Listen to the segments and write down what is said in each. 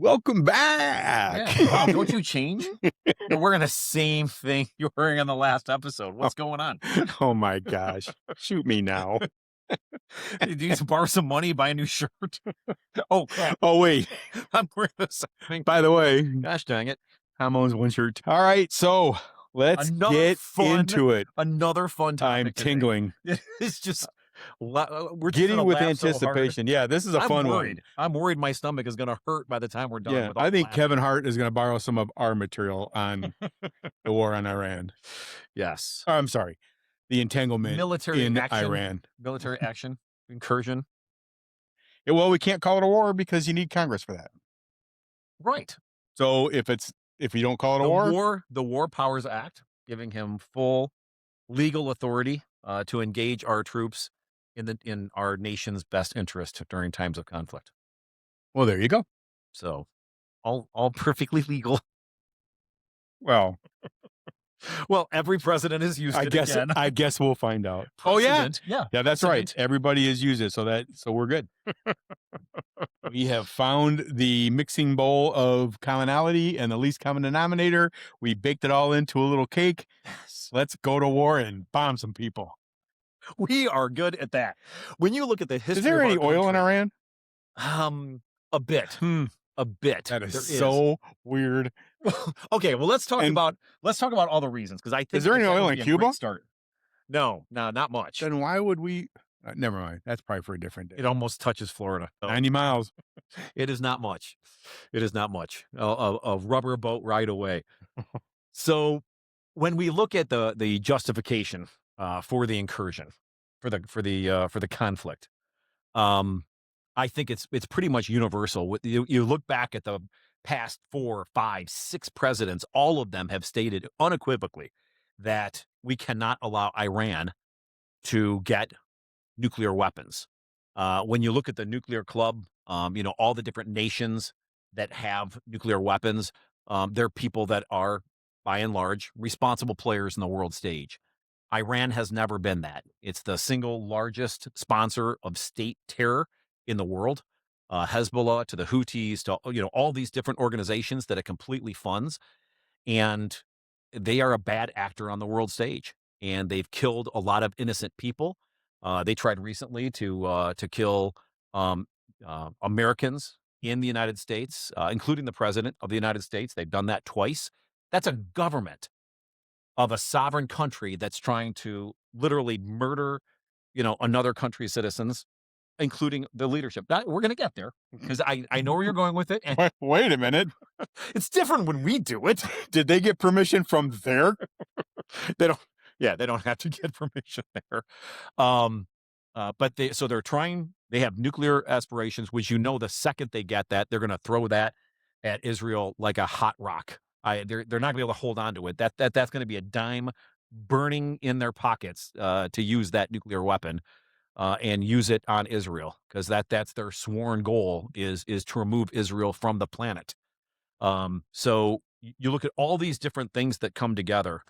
welcome back. Yeah. Wow, don't you change? You're wearing the same thing you were wearing on the last episode. What's going on? Oh my gosh. Shoot me now. Did you need to borrow some money, buy a new shirt? Oh, crap. Oh, wait. I'm wearing the same thing. By the way, Gosh dang it. Tom owns one shirt. All right. So let's get into it. Another fun topic. I'm tingling. It's just we're just Giddy gonna with laugh so hard. anticipation. Yeah, this is a fun one. I'm worried my stomach is going to hurt by the time we're done. Yeah, with all I think laughing. Kevin Hart is going to borrow some of our material on the war on Iran. Yes. Oh, I'm sorry. The entanglement Military in action. Iran. Military action. Incursion. Yeah, well, we can't call it a war because you need Congress for that. Right. So if you don't call it a war, the War Powers Act, giving him full legal authority to engage our troops in our nation's best interest during times of conflict. well, there you go. So, all perfectly legal. Well, Well, every president has used it again. I guess we'll find out. Precedent, Oh yeah, that's right. Everybody has used it, so we're good. We have found the mixing bowl of commonality and the least common denominator. We baked it all into a little cake. Yes. Let's go to war and bomb some people. We are good at that. When you look at the history, Is there any oil in Iran? A bit. A bit. That is so weird. Okay, well let's talk about all the reasons, because I think is there any oil in Cuba? Start. No, not much. Then why would we? Never mind. That's probably for a different day. It almost touches Florida. 90 miles. It is not much. It is not much. A rubber boat ride away. So when we look at the justification for the incursion, for the conflict, I think it's pretty much universal. You look back at the past 4, 5, 6 presidents, all of them have stated unequivocally that we cannot allow Iran to get nuclear weapons. When you look at the nuclear club, all the different nations that have nuclear weapons, they're people that are, by and large, responsible players in the world stage. Iran has never been that. It's the single largest sponsor of state terror in the world. Hezbollah to the Houthis to all these different organizations that it completely funds, and they are a bad actor on the world stage. And they've killed a lot of innocent people. They tried recently to kill Americans in the United States, including the president of the United States. They've done that twice. That's a government of a sovereign country that's trying to literally murder, another country's citizens, including the leadership. We're going to get there, because I know where you're going with it. And Wait a minute. it's different when we do it. Did they get permission from there? They don't. Yeah, they don't have to get permission there. But they're trying. They have nuclear aspirations, which the second they get that, they're going to throw that at Israel like a hot rock. They're not going to be able to hold on to it. That's going to be a dime burning in their pockets to use that nuclear weapon and use it on Israel, because that's their sworn goal is to remove Israel from the planet. So you look at all these different things that come together,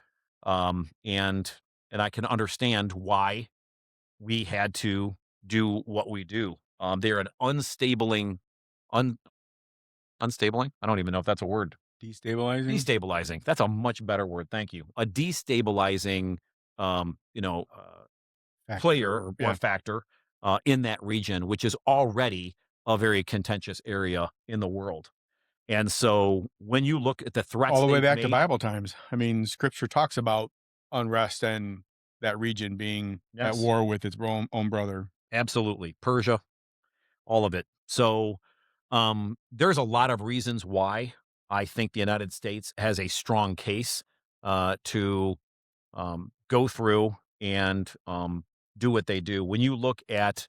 and I can understand why we had to do what we do. They're an unstabling. I don't even know if that's a word. Destabilizing? Destabilizing. That's a much better word. Thank you. A destabilizing, player or factor in that region, which is already a very contentious area in the world. And so when you look at the threats all the way back to Bible times, I mean, Scripture talks about unrest and that region being at war with its own brother. Absolutely. Persia, all of it. So there's a lot of reasons why I think the United States has a strong case to go through and do what they do. When you look at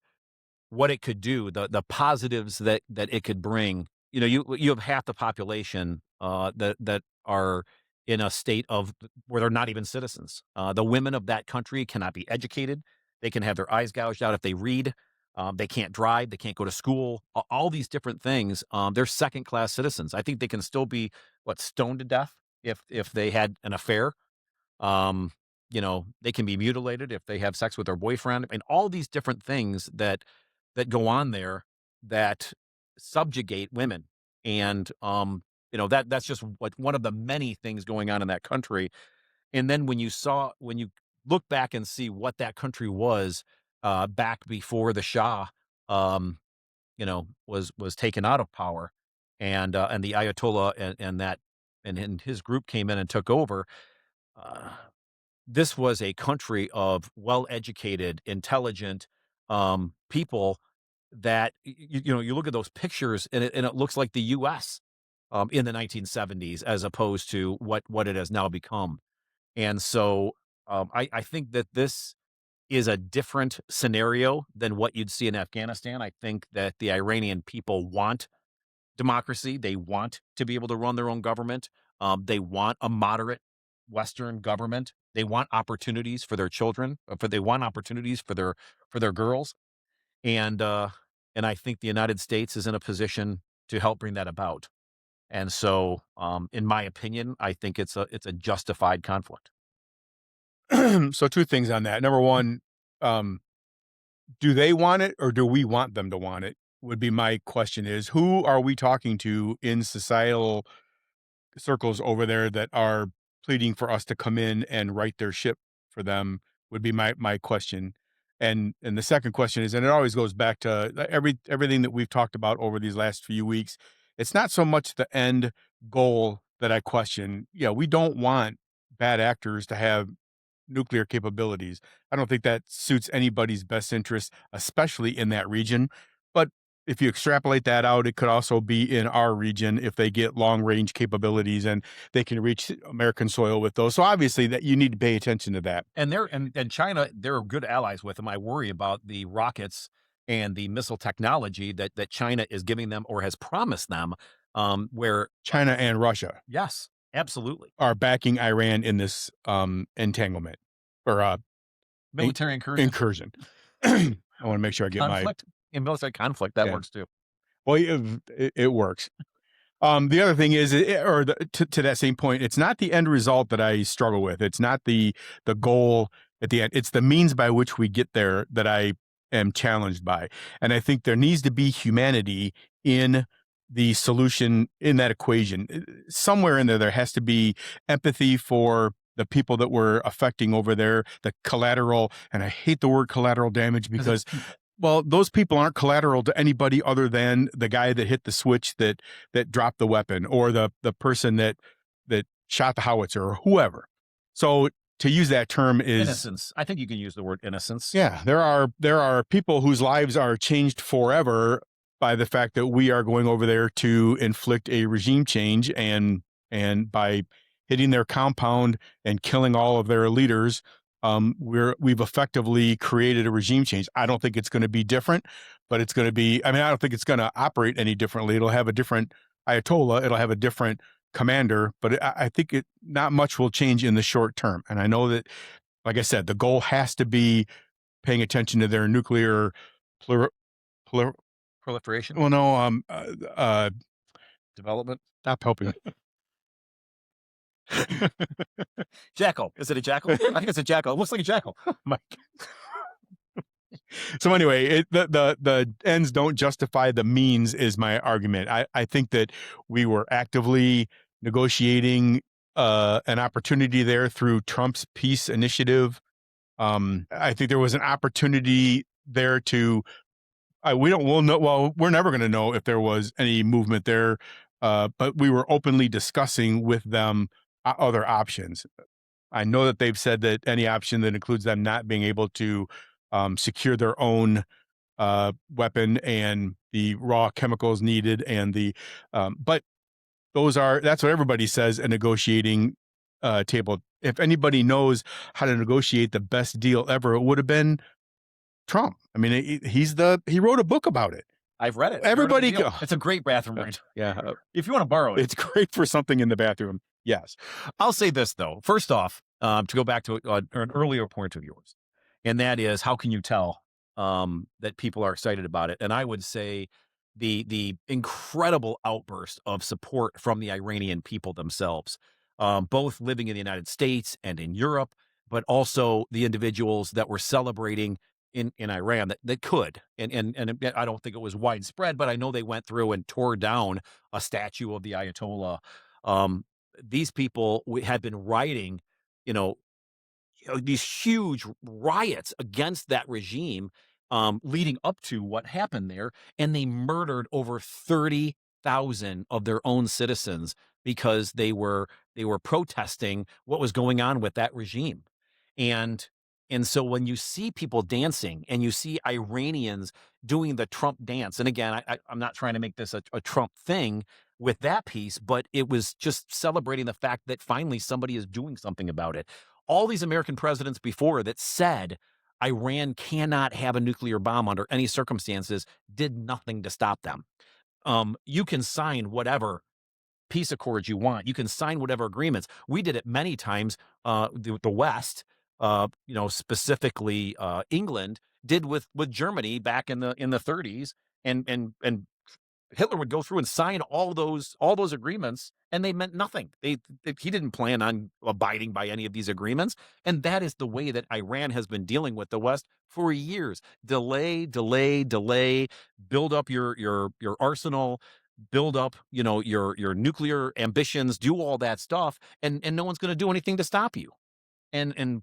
what it could do, the positives that it could bring, you have half the population that are in a state of where they're not even citizens. The women of that country cannot be educated. They can have their eyes gouged out if they read. They can't drive. They can't go to school. All these different things. They're second-class citizens. I think they can still be stoned to death if they had an affair. They can be mutilated if they have sex with their boyfriend, and all these different things that go on there that subjugate women. And that's just what one of the many things going on in that country. And then when you look back and see what that country was back before the Shah, um, was taken out of power, and the Ayatollah and his group came in and took over. Uh, this was a country of well-educated, intelligent people that you look at those pictures and it looks like the U.S. In the 1970s as opposed to what it has now become. And so I think that this is a different scenario than what you'd see in Afghanistan. I think that the Iranian people want democracy. They want to be able to run their own government. They want a moderate Western government. They want opportunities for their children. They want opportunities for their girls. And I think the United States is in a position to help bring that about. And so, in my opinion, I think it's a justified conflict. So two things on that. Number one, um, do they want it or do we want them to want it? Would be my question is who are we talking to in societal circles over there that are pleading for us to come in and right their ship for them would be my question. And the second question is, and it always goes back to everything that we've talked about over these last few weeks. It's not so much the end goal that I question. Yeah, we don't want bad actors to have nuclear capabilities. I don't think that suits anybody's best interest, especially in that region. But if you extrapolate that out, it could also be in our region if they get long range capabilities and they can reach American soil with those. So obviously that you need to pay attention to that. And China, they're good allies with them. I worry about the rockets and the missile technology that China is giving them or has promised them. Where China and Russia yes, absolutely, are backing Iran in this entanglement or in- military incursion, incursion. I want to make sure I get my conflict, in military conflict that yeah. works too. Well, it works. The other thing is, to that same point, it's not the end result that I struggle with. It's not the goal at the end. It's the means by which we get there that I am challenged by. And I think there needs to be humanity in the solution in that equation. Somewhere in there, there has to be empathy for the people that we're affecting over there, the collateral, and I hate the word collateral damage because well, those people aren't collateral to anybody other than the guy that hit the switch that dropped the weapon or the person that shot the howitzer or whoever. So to use that term is Innocence. I think you can use the word innocence. yeah, there are people whose lives are changed forever by the fact that we are going over there to inflict a regime change and by hitting their compound and killing all of their leaders, we've effectively created a regime change. I don't think it's going to be different, but it's going to be. I mean, I don't think it's going to operate any differently. It'll have a different Ayatollah. It'll have a different commander, but I think it not much will change in the short term. And I know that, like I said, the goal has to be paying attention to their nuclear plur, plur, Proliferation, well, no, development. stop helping. Jackal. Is it a jackal? I think it's a jackal. It looks like a jackal. Mike. So anyway, the ends don't justify the means is my argument. I think that we were actively negotiating an opportunity there through Trump's peace initiative. I think there was an opportunity there to we'll know. Well, we're never going to know if there was any movement there, but we were openly discussing with them other options. I know that they've said that any option that includes them not being able to secure their own weapon and the raw chemicals needed, and but that's what everybody says a negotiating table. If anybody knows how to negotiate the best deal ever, it would have been Trump. I mean, he wrote a book about it. I've read it. Everybody go. It's a great bathroom read. Yeah, If you want to borrow it. it's great for something in the bathroom. Yes. I'll say this though. First off, to go back to an earlier point of yours, and that is how can you tell that people are excited about it? And I would say the incredible outburst of support from the Iranian people themselves, both living in the United States and in Europe, but also the individuals that were celebrating in Iran that could, I don't think it was widespread, but I know they went through and tore down a statue of the Ayatollah. Um, these people had been rioting, you know, these huge riots against that regime, leading up to what happened there, and they murdered over 30,000 of their own citizens because they were protesting what was going on with that regime. And and so when you see people dancing and you see Iranians doing the Trump dance, and again, I'm not trying to make this a Trump thing with that piece, but it was just celebrating the fact that finally somebody is doing something about it. All these American presidents before that said Iran cannot have a nuclear bomb under any circumstances did nothing to stop them. You can sign whatever peace accords you want. You can sign whatever agreements. We did it many times. The West, specifically England, did with Germany back in the 30s, and Hitler would go through and sign all those agreements, and they meant nothing. He didn't plan on abiding by any of these agreements, and that is the way that Iran has been dealing with the West for years. Delay, delay, delay. Build up your arsenal. Build up, your nuclear ambitions. Do all that stuff, and no one's going to do anything to stop you. And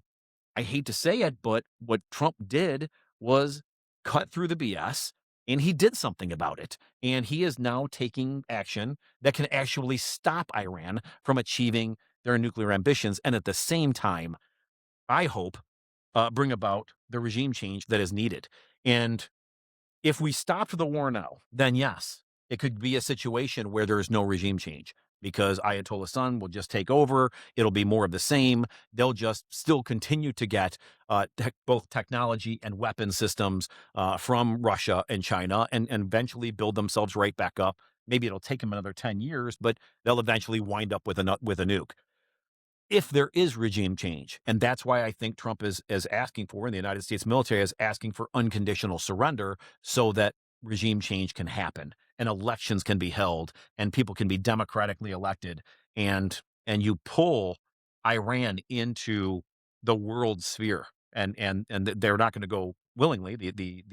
I hate to say it, but what Trump did was cut through the BS, and he did something about it. And he is now taking action that can actually stop Iran from achieving their nuclear ambitions. And at the same time, I hope, bring about the regime change that is needed. And if we stopped the war now, then yes, it could be a situation where there is no regime change because Ayatollah Son will just take over. It'll be more of the same. They'll just still continue to get both technology and weapon systems from Russia and China, and eventually build themselves right back up. Maybe it'll take them another 10 years, but they'll eventually wind up with with a nuke if there is regime change. And that's why I think Trump is asking for, and the United States military is asking for unconditional surrender so that regime change can happen and elections can be held and people can be democratically elected, and you pull Iran into the world sphere, and they're not going to go willingly. The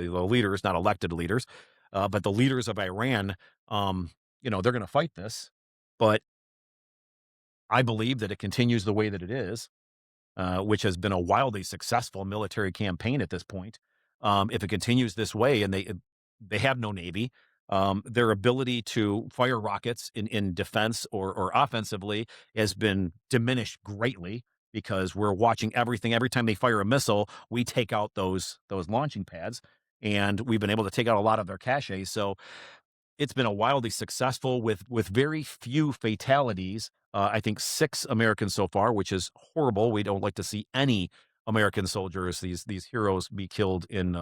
leaders, not elected leaders, but the leaders of Iran, they're going to fight this, but I believe that it continues the way that it is, which has been a wildly successful military campaign at this point. If it continues this way, and they have no navy, their ability to fire rockets in defense or offensively has been diminished greatly because we're watching everything. Every time they fire a missile, we take out those launching pads, and we've been able to take out a lot of their caches. So it's been a wildly successful with very few fatalities. I think 6 Americans so far, which is horrible. We don't like to see any American soldiers, these heroes, be killed in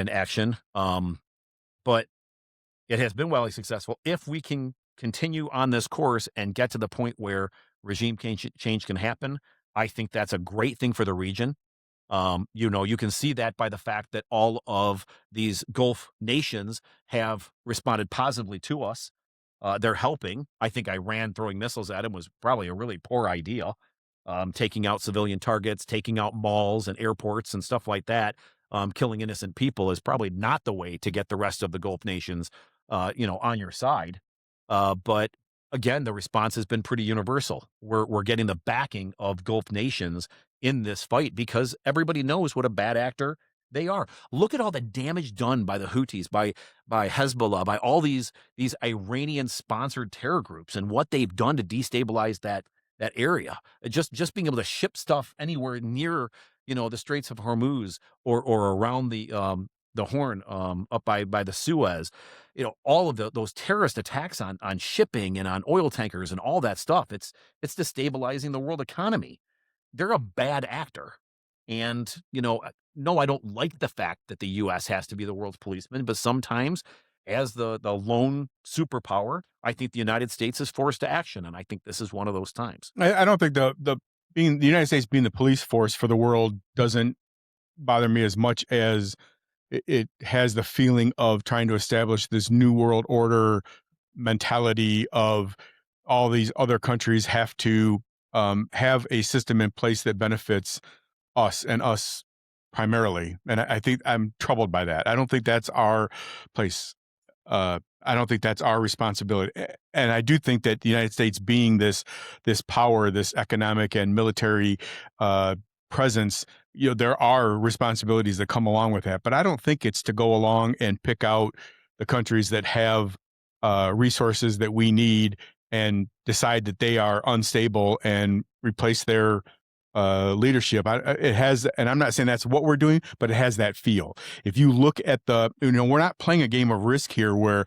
action. But it has been wildly successful. If we can continue on this course and get to the point where regime change can happen, I think that's a great thing for the region. You can see that by the fact that all of these Gulf nations have responded positively to us. They're helping. I think Iran throwing missiles at him was probably a really poor idea. Taking out civilian targets, taking out malls and airports and stuff like that, killing innocent people is probably not the way to get the rest of the Gulf nations, on your side. But again, the response has been pretty universal. We're getting the backing of Gulf nations in this fight because everybody knows what a bad actor they are. Look at all the damage done by the Houthis, by Hezbollah, by all these Iranian sponsored terror groups, and what they've done to destabilize that area. Just being able to ship stuff anywhere near, the Straits of Hormuz or around the Horn, up by the Suez, all of those terrorist attacks on shipping and on oil tankers and all that stuff. It's destabilizing the world economy. They're a bad actor. And, no, I don't like the fact that the US has to be the world's policeman, but sometimes as the lone superpower, I think the United States is forced to action. And I think this is one of those times. I don't think the being the United States being the police force for the world doesn't bother me as much as it has the feeling of trying to establish this new world order mentality of all these other countries have to have a system in place that benefits us and us primarily, and I think I'm troubled by that. I don't think that's our place. I don't think that's our responsibility. And I do think that the United States being this power, this economic and military uh, presence, there are responsibilities that come along with that. But I don't think it's to go along and pick out the countries that have resources that we need and decide that they are unstable and replace their leadership. It has, and I'm not saying that's what we're doing, but it has that feel. If you look at we're not playing a game of Risk here where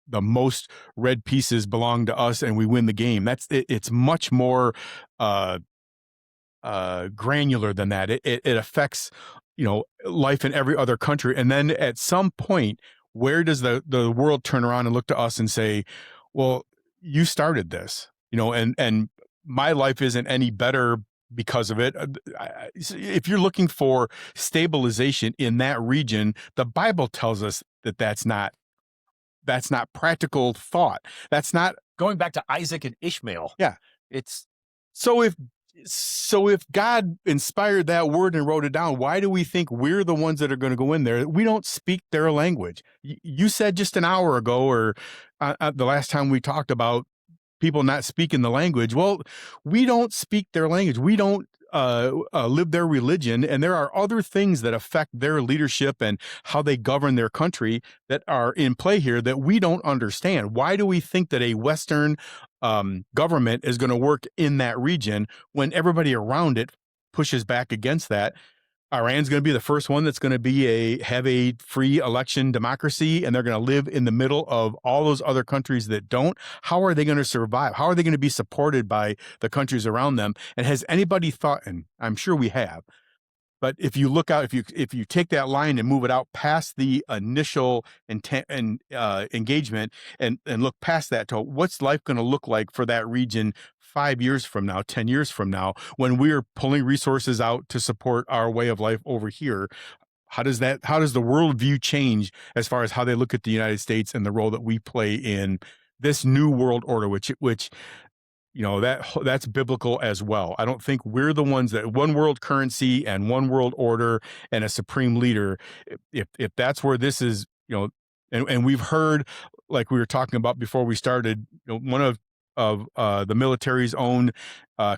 the most red pieces belong to us and we win the game. It's much more uh, granular than that. It affects life in every other country, and then at some point, where does the world turn around and look to us and say, "Well, you started this," and my life isn't any better because of it. If you're looking for stabilization in that region, the Bible tells us that that's not practical thought. That's not. Going back to Isaac and Ishmael, Yeah. it's So if God inspired that word and wrote it down, why do we think we're the ones that are going to go in there? We don't speak their language. You said just an hour ago, or the last time we talked about people not speaking the language. Well, we don't speak their language. We don't live their religion, and there are other things that affect their leadership and how they govern their country that are in play here that we don't understand. Why do we think that a Western government is going to work in that region when everybody around it pushes back against that? Iran's going to be the first one that's going to have a free election democracy, and they're going to live in the middle of all those other countries that don't. How are they going to survive? How are they going to be supported by the countries around them? And has anybody thought, and I'm sure we have, but if you look out, if you take that line and move it out past the initial intent and engagement, and look past that to what's life going to look like for that region 5 years from now, 10 years from now, when we're pulling resources out to support our way of life over here, how does the worldview change as far as how they look at the United States and the role that we play in this new world order, which that's biblical as well. I don't think we're the ones that one world currency and one world order and a supreme leader. If that's where this is, and we've heard, like we were talking about before we started, one of the military's own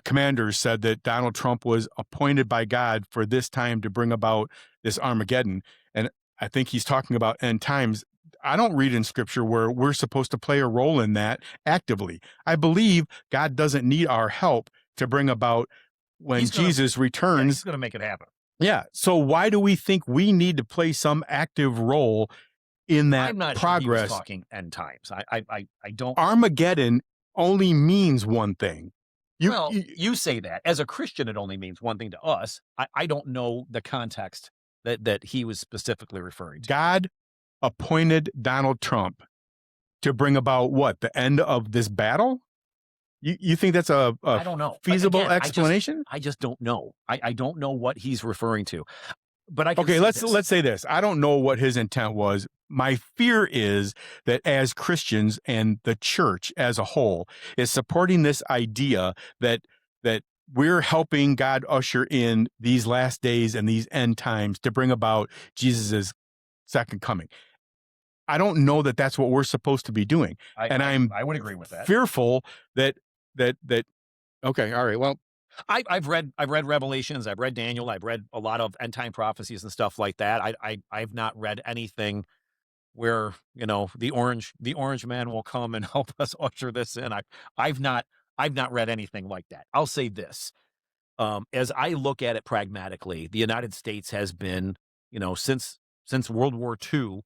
commanders said that Donald Trump was appointed by God for this time to bring about this Armageddon, and I think he's talking about end times. I don't read in scripture where we're supposed to play a role in that actively. I believe God doesn't need our help to bring about when Jesus returns. He's going to make it happen. Yeah. So why do we think we need to play some active role in that I'm not progress? Sure he was talking end times. I don't. Armageddon only means one thing. You say that. As a Christian, it only means one thing to us. I don't know the context that he was specifically referring to. God appointed Donald Trump to bring about what? The end of this battle? You think that's a I don't know. feasible explanation? I just don't know. I don't know what he's referring to. But let's say this. I don't know what his intent was. My fear is that as Christians and the church as a whole is supporting this idea that we're helping God usher in these last days and these end times to bring about Jesus's second coming. I don't know that that's what we're supposed to be doing. I would agree with that. Fearful that okay, all right. Well, I've read Revelations, I've read Daniel, I've read a lot of end time prophecies and stuff like that. I've not read anything where, the orange man will come and help us usher this in. I've not read anything like that. I'll say this. As I look at it pragmatically, the United States has been, since World War II,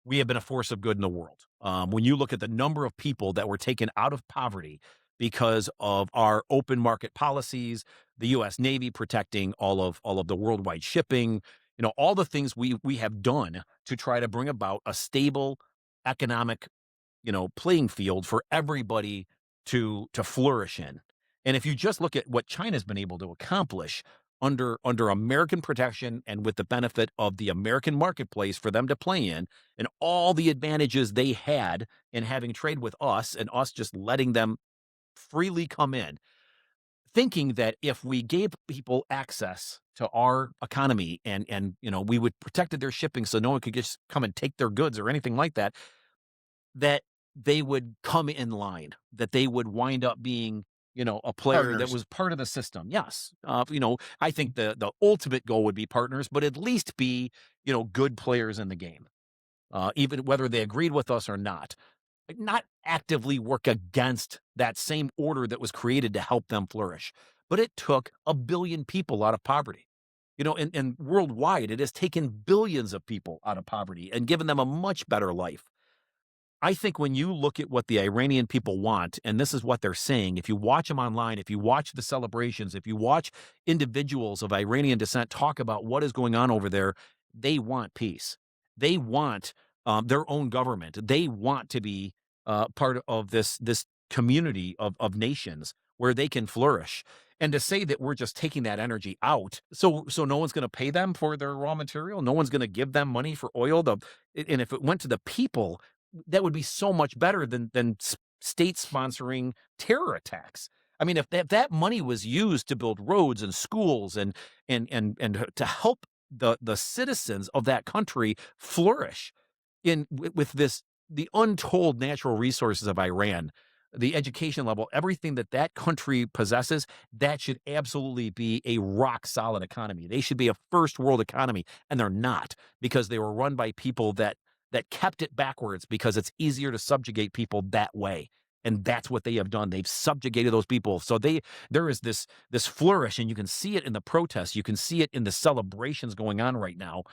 we have been a force of good in the world. When you look at the number of people that were taken out of poverty because of our open market policies, the U.S. Navy protecting all of the worldwide shipping, all the things we have done to try to bring about a stable economic, playing field for everybody to flourish in. And if you just look at what China's been able to accomplish under American protection and with the benefit of the American marketplace for them to play in, and all the advantages they had in having trade with us and us just letting them freely come in, thinking that if we gave people access to our economy, and we would protected their shipping so no one could just come and take their goods or anything like that, that they would come in line, that they would wind up being, a player that Partners. was part of the system. Yes. I think the ultimate goal would be partners, but at least be, good players in the game. Even whether they agreed with us or not. Like, not actively work against that same order that was created to help them flourish. But it took a billion people out of poverty. And worldwide, it has taken billions of people out of poverty and given them a much better life. I think when you look at what the Iranian people want, and this is what they're saying, if you watch them online, if you watch the celebrations, if you watch individuals of Iranian descent talk about what is going on over there, they want peace. They want their own government. They want to be part of this community of nations where they can flourish. And to say that we're just taking that energy out, so no one's going to pay them for their raw material, no one's going to give them money for oil. And if it went to the people, that would be so much better than state sponsoring terror attacks. I mean, if that money was used to build roads and schools and to help the citizens of that country flourish with the untold natural resources of Iran, the education level, everything that country possesses, that should absolutely be a rock solid economy. They should be a first world economy, and they're not, because they were run by people that kept it backwards because it's easier to subjugate people that way. And that's what they have done. They've subjugated those people. So there is this flourish, and you can see it in the protests. You can see it in the celebrations going on right now.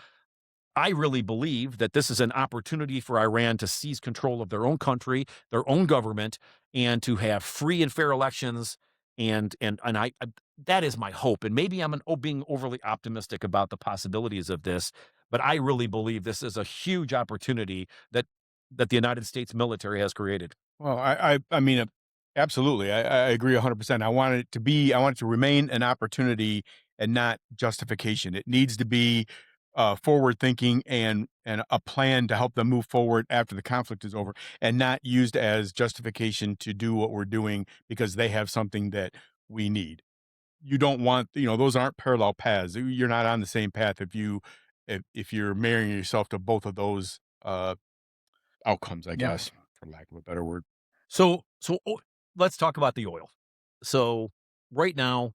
I really believe that this is an opportunity for Iran to seize control of their own country, their own government, and to have free and fair elections. And that is my hope. And maybe I'm being overly optimistic about the possibilities of this, but I really believe this is a huge opportunity that the United States military has created. Well, I mean, absolutely. I agree 100%. I want it to remain an opportunity and not justification. It needs to be forward thinking and a plan to help them move forward after the conflict is over, and not used as justification to do what we're doing because they have something that we need. You don't want, those aren't parallel paths. You're not on the same path if you're marrying yourself to both of those outcomes, I Yeah. guess, for lack of a better word. So let's talk about the oil. So right now,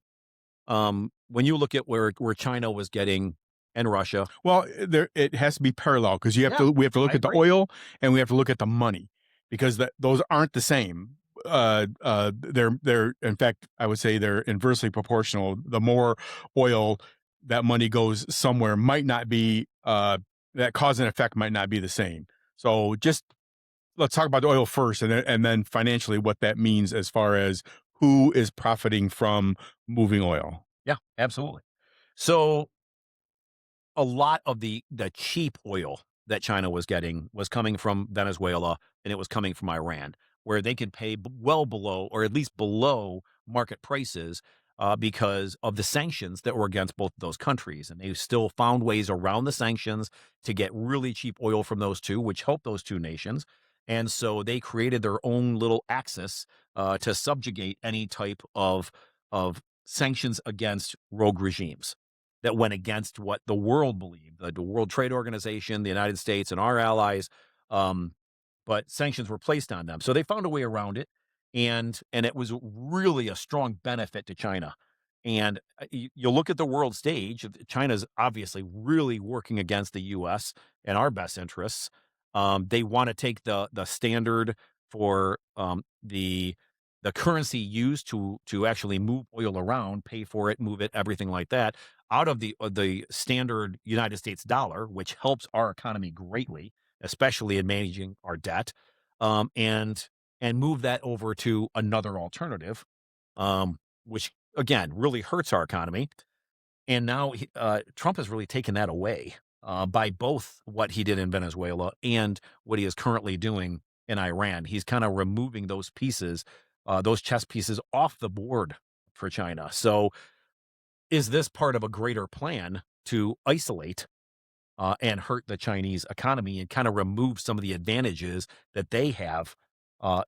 when you look at where China was getting, and Russia. Well, there it has to be parallel because Yeah, we have to I look at the agree. oil and we have to look at the money because those aren't the same. They're in fact, I would say they're inversely proportional. The more oil that money goes somewhere might not be that cause and effect might not be the same. So just let's talk about the oil first, and then financially what that means as far as who is profiting from moving oil. Yeah, absolutely. So a lot of the cheap oil that China was getting was coming from Venezuela, and it was coming from Iran, where they could pay well below, or at least below, market prices, because of the sanctions that were against both of those countries. And they still found ways around the sanctions to get really cheap oil from those two, which helped those two nations. And so they created their own little axis to subjugate any type of sanctions against rogue regimes that went against what the world believed, the World Trade Organization, the United States, and our allies. Um, but sanctions were placed on them, so they found a way around it, and it was really a strong benefit to China. And you look at the world stage, China's obviously really working against the U.S. and our best interests. They want to take the standard for the currency used to actually move oil around, pay for it, move it, everything like that, out of the standard United States dollar, which helps our economy greatly, especially in managing our debt, and move that over to another alternative, which again really hurts our economy. And now Trump has really taken that away by both what he did in Venezuela and what he is currently doing in Iran. He's kind of removing those pieces, those chess pieces off the board for China. So is this part of a greater plan to isolate and hurt the Chinese economy and kind of remove some of the advantages that they have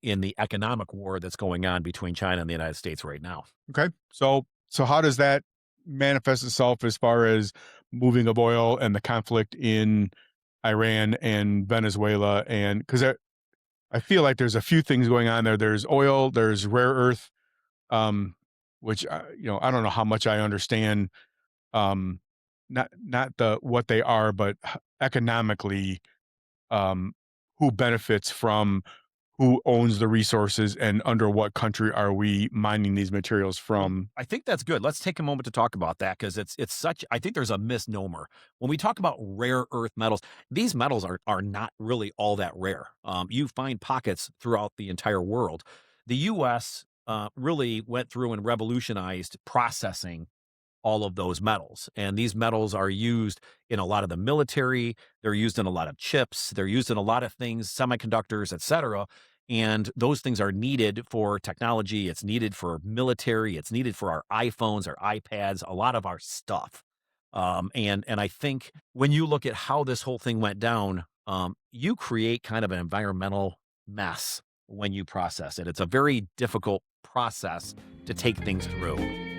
in the economic war that's going on between China and the United States right now? Okay. So how does that manifests itself as far as moving of oil and the conflict in Iran and Venezuela, and because I feel like there's a few things going on there. There's oil, there's rare earth, um, which I don't know how much I understand. Um, not the what they are, but economically, um, who benefits from who owns the resources and under what country are we mining these materials Well, from? I think that's good. Let's take a moment to talk about that because it's such. I think there's a misnomer when we talk about rare earth metals. These metals are not really all that rare. You find pockets throughout the entire world. The U.S. Really went through and revolutionized processing all of those metals. And these metals are used in a lot of the military, they're used in a lot of chips, they're used in a lot of things, semiconductors, etc. And those things are needed for technology, it's needed for military, it's needed for our iPhones, our iPads, a lot of our stuff. And I think when you look at how this whole thing went down, you create kind of an environmental mess when you process it. It's a very difficult process to take things through.